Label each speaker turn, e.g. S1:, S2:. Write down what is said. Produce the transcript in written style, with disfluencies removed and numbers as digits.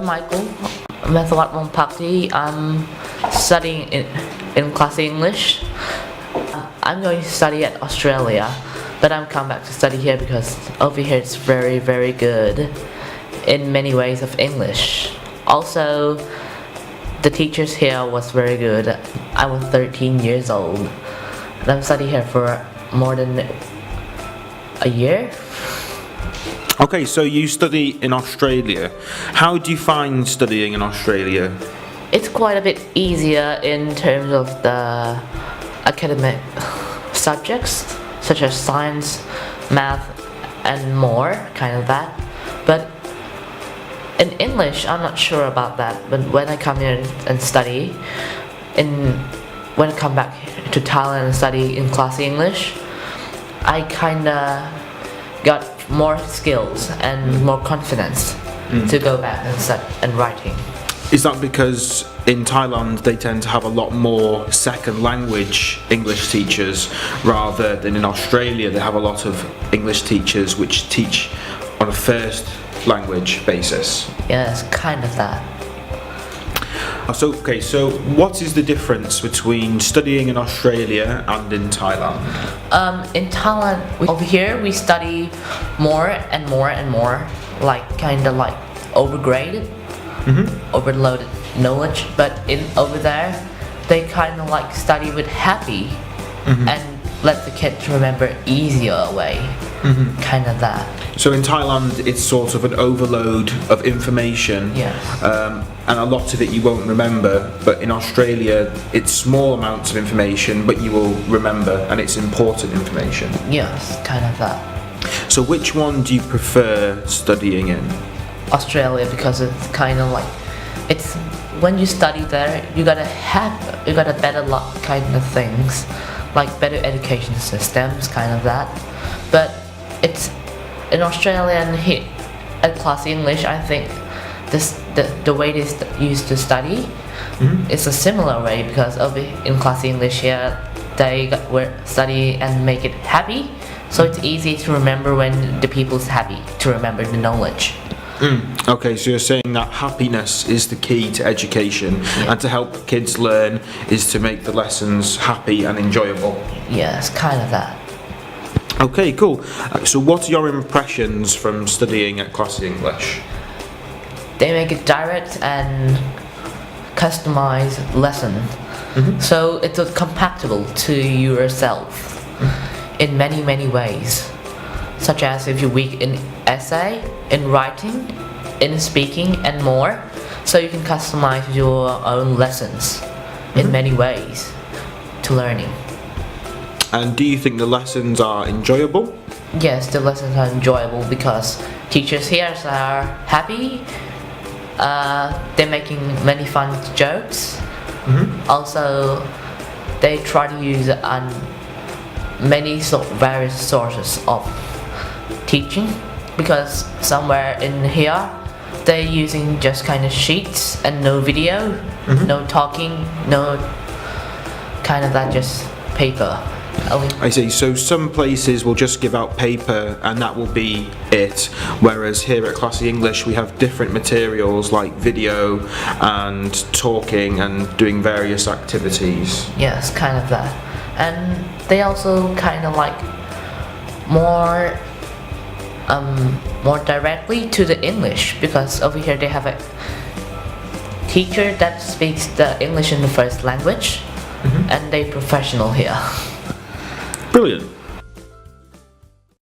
S1: Michael. Method Wong Pakti. I'm studying in class English. I'm going to study at Australia, but I'm come back to study here because over here it's very, very good in many ways of English. Also, the teachers here was very good. I was 13 years old, and I'm studying here for more than a year.
S2: Okay, so you study in Australia. How do you find studying in Australia?
S1: It's quite a bit easier in terms of the academic subjects, such as science, math, and more, kind of that. But in English, I'm not sure about that. But when I come here and study, when I come back to Thailand and study in class English, I kinda got more skills and more confidence to go back and start and writing.
S2: Is that because in Thailand they tend to have a lot more second language English teachers rather than in Australia they have a lot of English teachers which teach on a first language basis?
S1: Yes, kind of that.
S2: So what is the difference between studying in Australia and in Thailand?
S1: In Thailand, over here we study more and more and more, like kind of like overgraded, overloaded knowledge. But over there, they kind of like study with happy and let the kids remember easier way, kind of that.
S2: So in Thailand, it's sort of an overload of information,
S1: Yes.
S2: And a lot of it you won't remember. But in Australia, it's small amounts of information, but you will remember, and it's important information.
S1: Yes, kind of that.
S2: So which one do you prefer studying in?
S1: Australia, because it's kind of like it's when you study there, you got a better lot kind of things, like better education systems, kind of that. But it's in Australia and here at class English, I think the way they used to study is a similar way, because in class English here they study and make it happy, so it's easy to remember when the people's happy to remember the knowledge.
S2: Okay, so you're saying that happiness is the key to education, and to help kids learn is to make the lessons happy and enjoyable.
S1: Yes, kind of that.
S2: Okay, cool. So what are your impressions from studying at Classic English?
S1: They make it direct and customized lesson, so it's compatible to yourself in many ways, such as if you're weak in essay, in writing, in speaking, and more, so you can customize your own lessons in many ways to learning.
S2: And do you think the lessons are enjoyable?
S1: Yes, the lessons are enjoyable because teachers here are happy. They're making many fun jokes. Also, they try to use many various sources of teaching, because somewhere in here they're using just kind of sheets and no video, no talking, no kind of that, just paper.
S2: I see. So some places will just give out paper and that will be it, whereas here at Classic English we have different materials like video and talking and doing various activities.
S1: Yes, kind of that. And they also kind of like more directly to the English, because over here they have a teacher that speaks the English in the first language, and they professional here.
S2: Brilliant.